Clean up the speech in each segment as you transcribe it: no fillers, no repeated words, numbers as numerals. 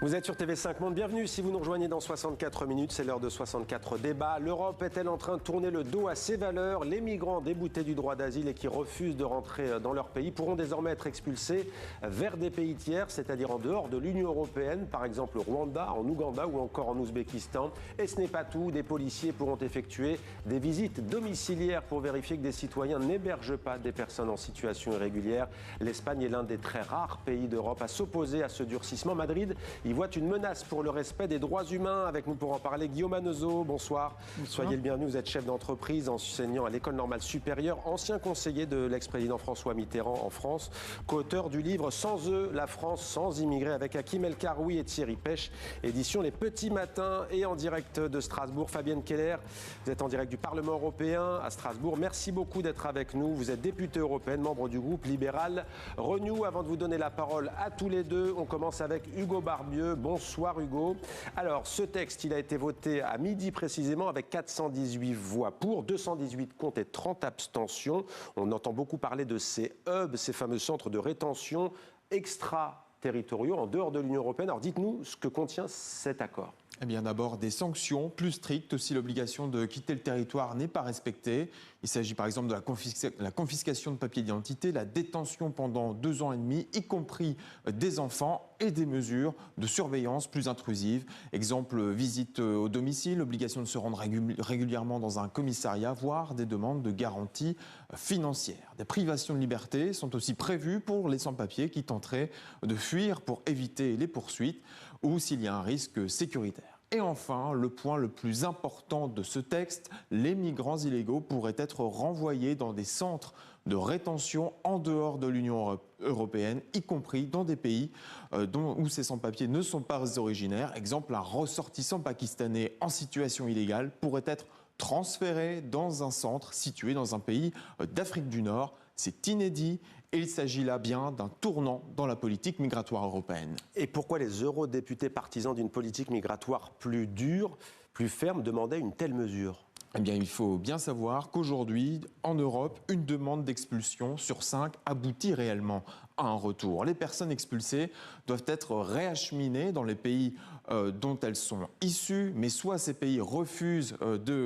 Vous êtes sur TV5 Monde, bienvenue. Si vous nous rejoignez dans 64 minutes, c'est l'heure de 64 débats. L'Europe est-elle en train de tourner le dos à ses valeurs? Les migrants déboutés du droit d'asile et qui refusent de rentrer dans leur pays pourront désormais être expulsés vers des pays tiers, c'est-à-dire en dehors de l'Union européenne, par exemple au Rwanda, en Ouganda ou encore en Ouzbékistan. Et ce n'est pas tout, des policiers pourront effectuer des visites domiciliaires pour vérifier que des citoyens n'hébergent pas des personnes en situation irrégulière. L'Espagne est l'un des très rares pays d'Europe à s'opposer à ce durcissement. Madrid y voit une menace pour le respect des droits humains. Avec nous pour en parler, Guillaume Anozo, bonsoir. Soyez le bienvenu, vous êtes chef d'entreprise, enseignant à l'École normale supérieure, ancien conseiller de l'ex-président François Mitterrand en France, co-auteur du livre « Sans eux, la France sans immigrés » avec Hakim El Karoui et Thierry Pêche, édition Les Petits Matins et en direct de Strasbourg. Fabienne Keller, vous êtes en direct du Parlement européen à Strasbourg. Merci beaucoup d'être avec nous. Vous êtes députée européenne, membre du groupe libéral Renew. Avant de vous donner la parole à tous les deux, on commence avec Hugo Barbieux. Bonsoir Hugo. Alors ce texte, il a été voté à midi précisément avec 418 voix pour, 218 contre et 30 abstentions. On entend beaucoup parler de ces hubs, ces fameux centres de rétention extraterritoriaux en dehors de l'Union européenne. Alors dites-nous ce que contient cet accord. Eh bien d'abord des sanctions plus strictes si l'obligation de quitter le territoire n'est pas respectée. Il s'agit par exemple de la confiscation de papiers d'identité, la détention pendant 2 ans et demi, y compris des enfants, et des mesures de surveillance plus intrusives. Exemple, visite au domicile, obligation de se rendre régulièrement dans un commissariat, voire des demandes de garantie financière. Des privations de liberté sont aussi prévues pour les sans-papiers qui tenteraient de fuir pour éviter les poursuites ou s'il y a un risque sécuritaire. Et enfin, le point le plus important de ce texte, les migrants illégaux pourraient être renvoyés dans des centres de rétention en dehors de l'Union européenne, y compris dans des pays où ces sans-papiers ne sont pas originaires. Exemple, un ressortissant pakistanais en situation illégale pourrait être transféré dans un centre situé dans un pays d'Afrique du Nord. C'est inédit et il s'agit là bien d'un tournant dans la politique migratoire européenne. Et pourquoi les eurodéputés partisans d'une politique migratoire plus dure, plus ferme, demandaient une telle mesure ? Eh bien, il faut bien savoir qu'aujourd'hui, en Europe, une demande d'expulsion sur 5 aboutit réellement à un retour. Les personnes expulsées doivent être réacheminées dans les pays dont elles sont issues, mais soit ces pays refusent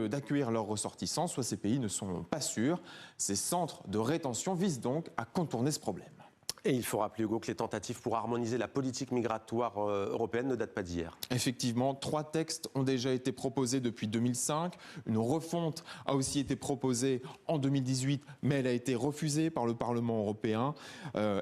d'accueillir leurs ressortissants, soit ces pays ne sont pas sûrs. Ces centres de rétention visent donc à contourner ce problème. Et il faut rappeler, Hugo, que les tentatives pour harmoniser la politique migratoire européenne ne datent pas d'hier. Effectivement, 3 textes ont déjà été proposés depuis 2005. Une refonte a aussi été proposée en 2018, mais elle a été refusée par le Parlement européen.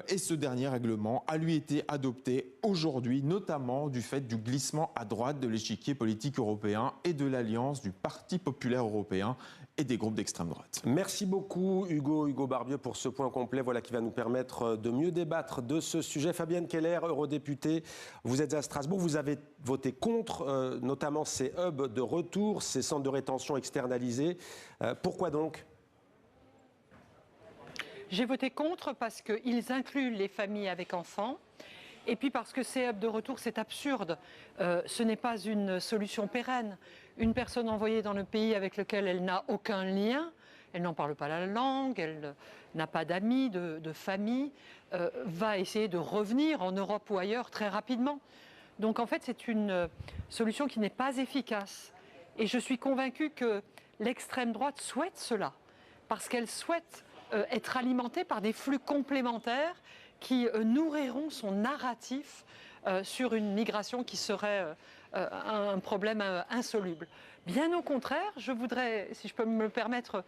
Et ce dernier règlement a lui été adopté aujourd'hui, notamment du fait du glissement à droite de l'échiquier politique européen et de l'alliance du Parti populaire européen et des groupes d'extrême droite. Merci beaucoup Hugo Barbieux pour ce point complet, voilà qui va nous permettre de mieux débattre de ce sujet. Fabienne Keller, eurodéputée, vous êtes à Strasbourg, vous avez voté contre notamment ces hubs de retour, ces centres de rétention externalisés. Pourquoi donc ? J'ai voté contre parce qu'ils incluent les familles avec enfants. Et puis parce que ces hubs de retour, c'est absurde. Ce n'est pas une solution pérenne. Une personne envoyée dans le pays avec lequel elle n'a aucun lien, elle n'en parle pas la langue, elle n'a pas d'amis, de famille, va essayer de revenir en Europe ou ailleurs très rapidement. Donc en fait, c'est une solution qui n'est pas efficace. Et je suis convaincue que l'extrême droite souhaite cela, parce qu'elle souhaite être alimentée par des flux complémentaires qui nourriront son narratif sur une migration qui serait un problème insoluble. Bien au contraire, je voudrais, si je peux me le permettre,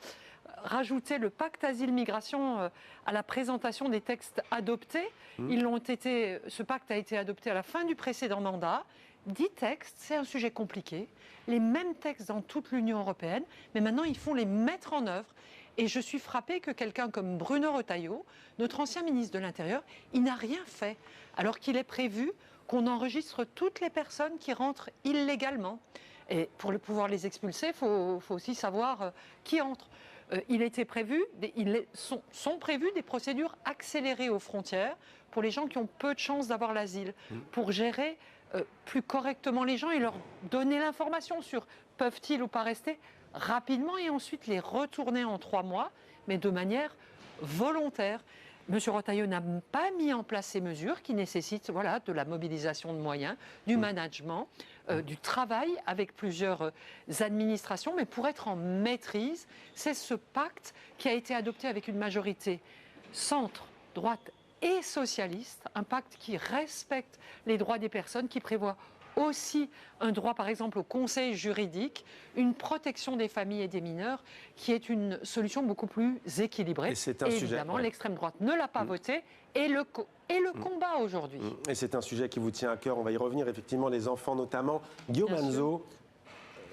rajouter le pacte asile-migration à la présentation des textes adoptés. Ce pacte a été adopté à la fin du précédent mandat. 10 textes, c'est un sujet compliqué, les mêmes textes dans toute l'Union européenne, mais maintenant il faut les mettre en œuvre. Et je suis frappée que quelqu'un comme Bruno Retailleau, notre ancien ministre de l'Intérieur, il n'a rien fait, alors qu'il est prévu qu'on enregistre toutes les personnes qui rentrent illégalement. Et pour pouvoir les expulser, il faut aussi savoir qui entre. Il était prévu, sont prévues des procédures accélérées aux frontières pour les gens qui ont peu de chances d'avoir l'asile, pour gérer plus correctement les gens et leur donner l'information sur peuvent-ils ou pas rester rapidement et ensuite les retourner en 3 mois, mais de manière volontaire. M. Retailleau n'a pas mis en place ces mesures qui nécessitent de la mobilisation de moyens, du management, du travail avec plusieurs administrations. Mais pour être en maîtrise, c'est ce pacte qui a été adopté avec une majorité centre, droite et socialiste, un pacte qui respecte les droits des personnes, qui prévoit aussi un droit, par exemple, au conseil juridique, une protection des familles et des mineurs, qui est une solution beaucoup plus équilibrée. Et c'est un sujet, évidemment, l'extrême droite ne l'a pas voté, et le combat aujourd'hui. Et c'est un sujet qui vous tient à cœur, on va y revenir, effectivement, les enfants notamment. Guillaume Anzo,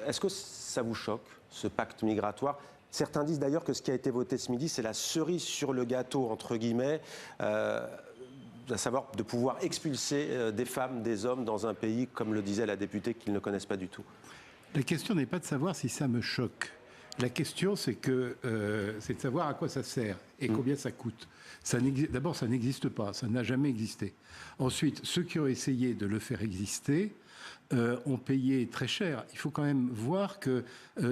est-ce que ça vous choque, ce pacte migratoire ? Certains disent d'ailleurs que ce qui a été voté ce midi, c'est la cerise sur le gâteau, entre guillemets, à savoir de pouvoir expulser des femmes, des hommes dans un pays, comme le disait la députée, qu'ils ne connaissent pas du tout. La question n'est pas de savoir si ça me choque. La question, c'est de savoir à quoi ça sert et combien ça coûte. D'abord, ça n'existe pas, ça n'a jamais existé. Ensuite, ceux qui ont essayé de le faire exister ont payé très cher. Il faut quand même voir que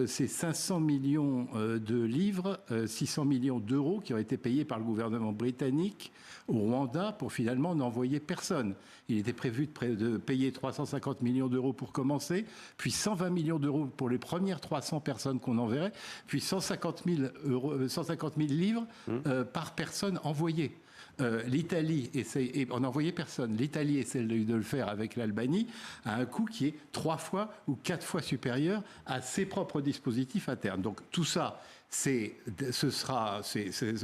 c'est 500 millions de livres, 600 millions d'euros qui ont été payés par le gouvernement britannique au Rwanda pour finalement n'envoyer personne. Il était prévu de payer 350 millions d'euros pour commencer, puis 120 millions d'euros pour les premières 300 personnes qu'on enverrait, puis 150 000 livres par personne envoyée. L'Italie essaie, et on n'envoyait personne, l'Italie essaie de le faire avec l'Albanie à un coût qui est 3 fois ou 4 fois supérieur à ses propres dispositifs internes. Donc tout ça,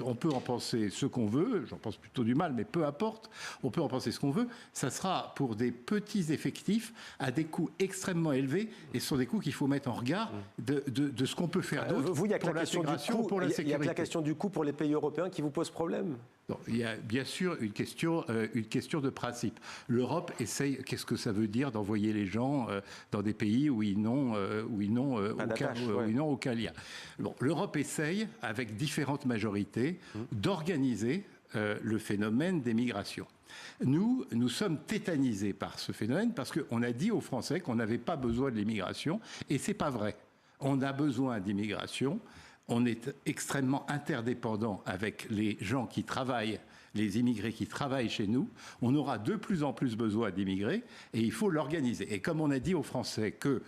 on peut en penser ce qu'on veut, j'en pense plutôt du mal, mais peu importe, on peut en penser ce qu'on veut, ça sera pour des petits effectifs à des coûts extrêmement élevés, et ce sont des coûts qu'il faut mettre en regard de ce qu'on peut faire d'autre pour l'intégration, pour la sécurité. Il y a que la question du coût pour les pays européens qui vous pose problème. Non, il y a bien sûr une question de principe. L'Europe essaye, qu'est-ce que ça veut dire d'envoyer les gens dans des pays où ils n'ont aucun lien. Bon, l'Europe essaye, avec différentes majorités, d'organiser le phénomène des migrations. Nous sommes tétanisés par ce phénomène parce qu'on a dit aux Français qu'on n'avait pas besoin de l'immigration, et c'est pas vrai. On a besoin d'immigration. On est extrêmement interdépendant avec les gens qui travaillent, les immigrés qui travaillent chez nous. On aura de plus en plus besoin d'immigrés et il faut l'organiser. Et comme on a dit aux Français qu'on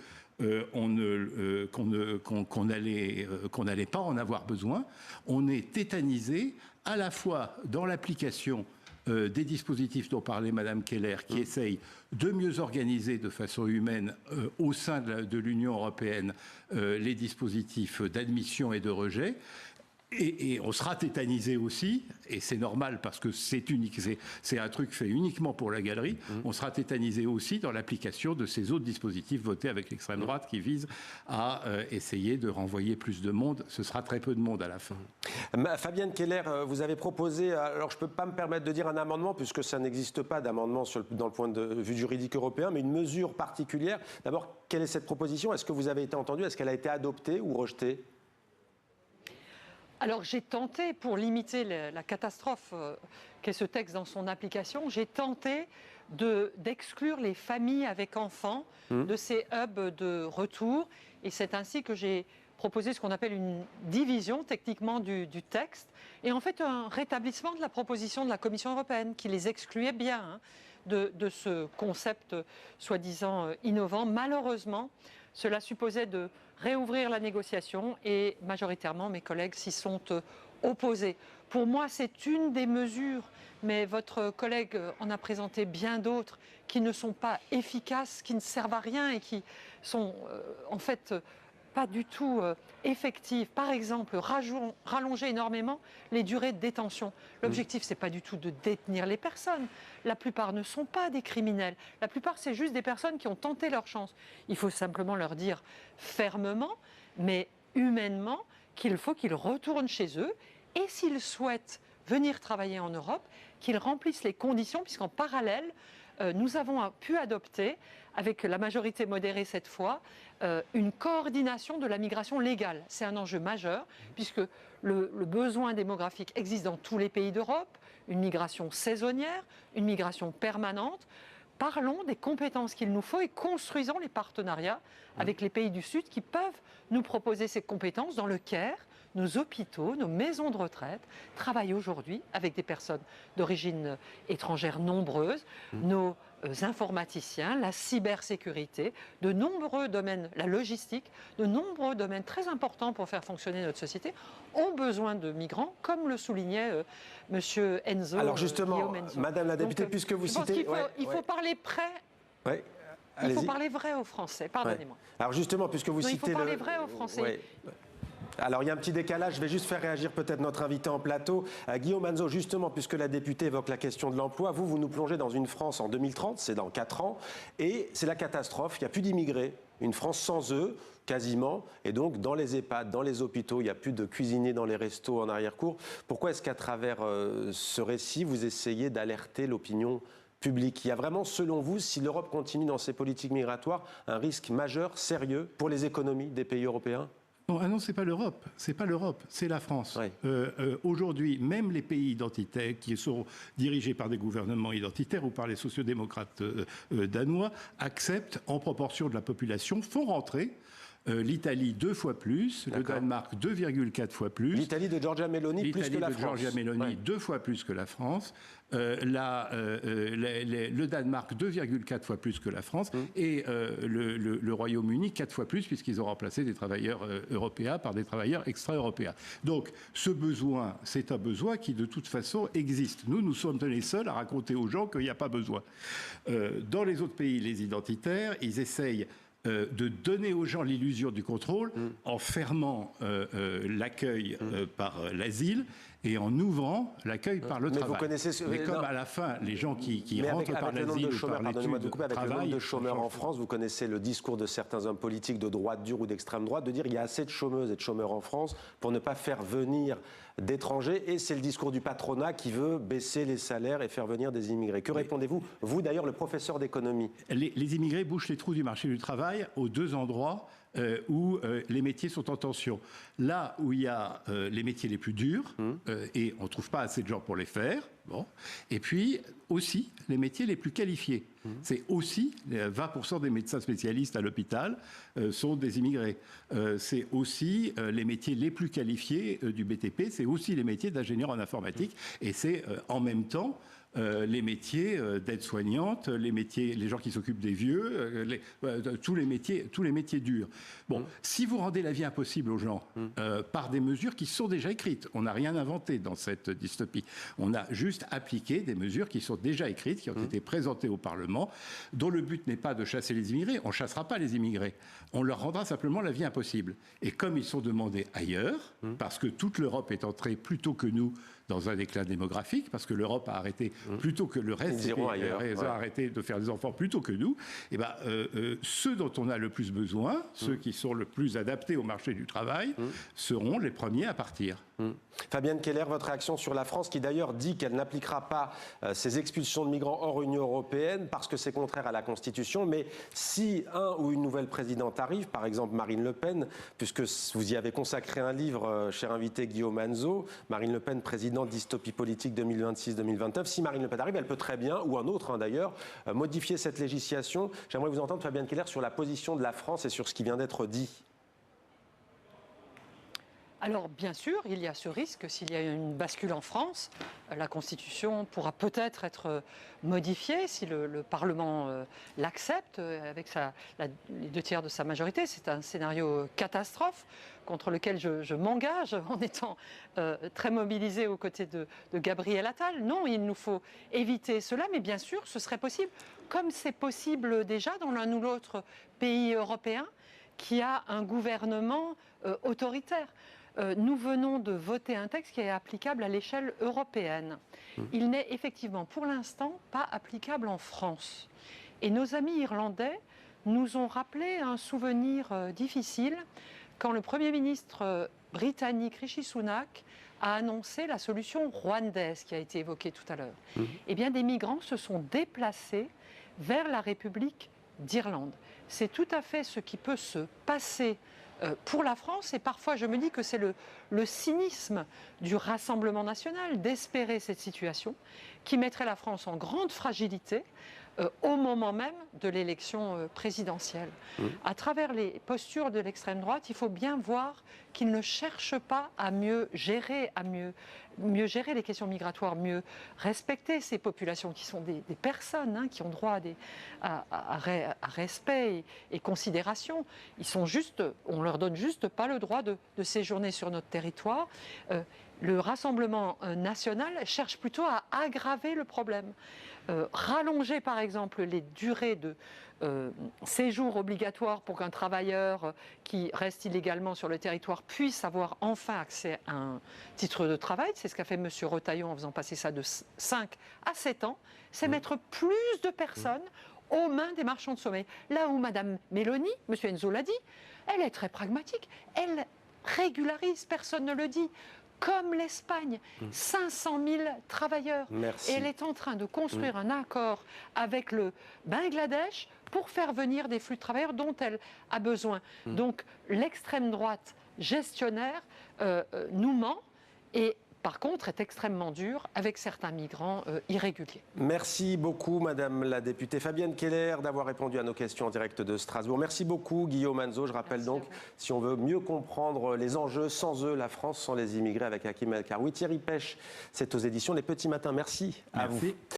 n'allait pas en avoir besoin, on est tétanisé à la fois dans l'application des dispositifs dont parlait Mme Keller, qui essayent de mieux organiser de façon humaine au sein de l'Union européenne les dispositifs d'admission et de rejet. Et on sera tétanisé aussi, et c'est normal parce que c'est un truc fait uniquement pour la galerie, on sera tétanisé aussi dans l'application de ces autres dispositifs votés avec l'extrême droite qui visent à essayer de renvoyer plus de monde. Ce sera très peu de monde à la fin. Fabienne Keller, vous avez proposé, alors je ne peux pas me permettre de dire un amendement puisque ça n'existe pas d'amendement dans le point de vue juridique européen, mais une mesure particulière. D'abord, quelle est cette proposition? Est-ce que vous avez été entendu? Est-ce qu'elle a été adoptée ou rejetée? Alors j'ai tenté, pour limiter la catastrophe qu'est ce texte dans son application, j'ai tenté d'exclure les familles avec enfants de ces hubs de retour. Et c'est ainsi que j'ai proposé ce qu'on appelle une division techniquement du texte. Et en fait un rétablissement de la proposition de la Commission européenne qui les excluait bien de ce concept soi-disant innovant. Malheureusement, cela supposait de réouvrir la négociation et majoritairement mes collègues s'y sont opposés. Pour moi, c'est une des mesures, mais votre collègue en a présenté bien d'autres qui ne sont pas efficaces, qui ne servent à rien et qui sont en fait pas du tout effectives. Par exemple, rallonger énormément les durées de détention. L'objectif, c'est pas du tout de détenir les personnes. La plupart ne sont pas des criminels. La plupart, c'est juste des personnes qui ont tenté leur chance. Il faut simplement leur dire fermement, mais humainement, qu'il faut qu'ils retournent chez eux et s'ils souhaitent venir travailler en Europe, qu'ils remplissent les conditions, puisqu'en parallèle, nous avons pu adopter, avec la majorité modérée cette fois, une coordination de la migration légale. C'est un enjeu majeur, puisque le besoin démographique existe dans tous les pays d'Europe, une migration saisonnière, une migration permanente. Parlons des compétences qu'il nous faut et construisons les partenariats avec les pays du Sud qui peuvent nous proposer ces compétences. Dans le Caire, nos hôpitaux, nos maisons de retraite travaillent aujourd'hui avec des personnes d'origine étrangère nombreuses, nos informaticiens, la cybersécurité, de nombreux domaines, la logistique, de nombreux domaines très importants pour faire fonctionner notre société ont besoin de migrants, comme le soulignait Monsieur Enzo. Alors justement, Guillaume Enzo. Madame la députée, Donc, puisque vous je pense citez... qu'il faut parler près. Ouais. Il faut Allez-y. parler vrai aux Français, pardonnez-moi. Ouais. Alors justement, puisque vous Non, il citez faut parler vrai aux Français. Ouais. Alors il y a un petit décalage, je vais juste faire réagir peut-être notre invité en plateau. Guillaume Anzo, justement, puisque la députée évoque la question de l'emploi, vous nous plongez dans une France en 2030, c'est dans 4 ans, et c'est la catastrophe, il n'y a plus d'immigrés, une France sans eux, quasiment, et donc dans les EHPAD, dans les hôpitaux, il n'y a plus de cuisiniers dans les restos en arrière-cour. Pourquoi est-ce qu'à travers ce récit, vous essayez d'alerter l'opinion publique? Il y a vraiment, selon vous, si l'Europe continue dans ses politiques migratoires, un risque majeur, sérieux, pour les économies des pays européens? Non, c'est pas l'Europe, c'est la France. Oui. Aujourd'hui, même les pays identitaires qui sont dirigés par des gouvernements identitaires ou par les sociodémocrates danois acceptent, en proportion de la population, font rentrer l'Italie 2 fois plus, le Danemark 2,4 fois plus. L'Italie de Giorgia Meloni plus que la France. Giorgia Meloni 2 fois plus que la France. Le Danemark 2,4 fois plus que la France et le Royaume-Uni 4 fois plus puisqu'ils ont remplacé des travailleurs européens par des travailleurs extra-européens. Donc ce besoin, c'est un besoin qui de toute façon existe. Nous sommes les seuls à raconter aux gens qu'il n'y a pas besoin. Dans les autres pays, les identitaires, ils essayent de donner aux gens l'illusion du contrôle en fermant l'accueil par l'asile et en ouvrant l'accueil par le travail. Vous connaissez mais comme à la fin, les gens qui rentrent par l'asile ou par l'étude avec le nombre de chômeurs en France, vous connaissez le discours de certains hommes politiques de droite dure ou d'extrême droite de dire qu'il y a assez de chômeuses et de chômeurs en France pour ne pas faire venir d'étrangers, et c'est le discours du patronat qui veut baisser les salaires et faire venir des immigrés. Que répondez-vous, vous d'ailleurs, le professeur d'économie? Les immigrés bouchent les trous du marché du travail aux 2 endroits où les métiers sont en tension. Là où il y a les métiers les plus durs, et on ne trouve pas assez de gens pour les faire, bon. Et puis aussi les métiers les plus qualifiés. C'est aussi 20% des médecins spécialistes à l'hôpital sont des immigrés. C'est aussi les métiers les plus qualifiés du BTP, c'est aussi les métiers d'ingénieur en informatique, et c'est en même temps les métiers d'aide-soignante, les gens qui s'occupent des vieux, tous les métiers durs. Bon, si vous rendez la vie impossible aux gens par des mesures qui sont déjà écrites, on n'a rien inventé dans cette dystopie. On a juste appliqué des mesures qui sont déjà écrites, qui ont été présentées au Parlement, dont le but n'est pas de chasser les immigrés. On ne chassera pas les immigrés. On leur rendra simplement la vie impossible. Et comme ils sont demandés ailleurs, parce que toute l'Europe est entrée plus tôt que nous dans un déclin démographique, parce que l'Europe a arrêté plutôt que le reste des pays, a arrêté de faire des enfants plutôt que nous, et ben, ceux dont on a le plus besoin, ceux qui sont le plus adaptés au marché du travail, seront les premiers à partir. Fabienne Keller, votre réaction sur la France qui d'ailleurs dit qu'elle n'appliquera pas ces expulsions de migrants hors Union européenne parce que c'est contraire à la Constitution, mais si un ou une nouvelle présidente arrive, par exemple Marine Le Pen, puisque vous y avez consacré un livre, cher invité Guillaume Anzo, Marine Le Pen, présidente Dystopie politique 2026-2029, si Marine Le Pen arrive, elle peut très bien, ou un autre d'ailleurs, modifier cette législation. J'aimerais vous entendre, Fabienne Keller, sur la position de la France et sur ce qui vient d'être dit. Alors, bien sûr, il y a ce risque. S'il y a une bascule en France, la Constitution pourra peut-être être modifiée si le Parlement l'accepte avec les 2/3 de sa majorité. C'est un scénario catastrophe contre lequel je m'engage en étant très mobilisée aux côtés de Gabriel Attal. Non, il nous faut éviter cela, mais bien sûr, ce serait possible, comme c'est possible déjà dans l'un ou l'autre pays européen qui a un gouvernement autoritaire. Nous venons de voter un texte qui est applicable à l'échelle européenne. Il n'est effectivement pour l'instant pas applicable en France. Et nos amis irlandais nous ont rappelé un souvenir difficile quand le Premier ministre britannique Rishi Sunak a annoncé la solution rwandaise qui a été évoquée tout à l'heure. Eh bien, des migrants se sont déplacés vers la République d'Irlande. C'est tout à fait ce qui peut se passer pour la France, et parfois je me dis que c'est le cynisme du Rassemblement national d'espérer cette situation qui mettrait la France en grande fragilité au moment même de l'élection présidentielle. À travers les postures de l'extrême droite, il faut bien voir qu'ils ne cherchent pas à mieux gérer, mieux gérer les questions migratoires, mieux respecter ces populations qui sont des personnes qui ont droit à respect et considération. On leur donne juste pas le droit de séjourner sur notre territoire. Le Rassemblement national cherche plutôt à aggraver le problème. Rallonger par exemple les durées de séjour obligatoire pour qu'un travailleur qui reste illégalement sur le territoire puisse avoir enfin accès à un titre de travail. C'est ce qu'a fait M. Retailleau en faisant passer ça de 5 à 7 ans. C'est mettre plus de personnes aux mains des marchands de sommeil. Là où Mme Meloni, M. Enzo l'a dit, elle est très pragmatique. Elle régularise, personne ne le dit. Comme l'Espagne, 500 000 travailleurs. Merci. Et elle est en train de construire un accord avec le Bangladesh pour faire venir des flux de travailleurs dont elle a besoin. Donc l'extrême droite gestionnaire nous ment et par contre est extrêmement dure avec certains migrants irréguliers. Merci beaucoup Madame la députée Fabienne Keller d'avoir répondu à nos questions en direct de Strasbourg. Merci beaucoup Guillaume Anzo. Je rappelle donc, si on veut mieux comprendre les enjeux, sans eux, la France sans les immigrés, avec Hakim El Karoui. Thierry Pêche, c'est aux éditions Les Petits Matins. Merci à vous.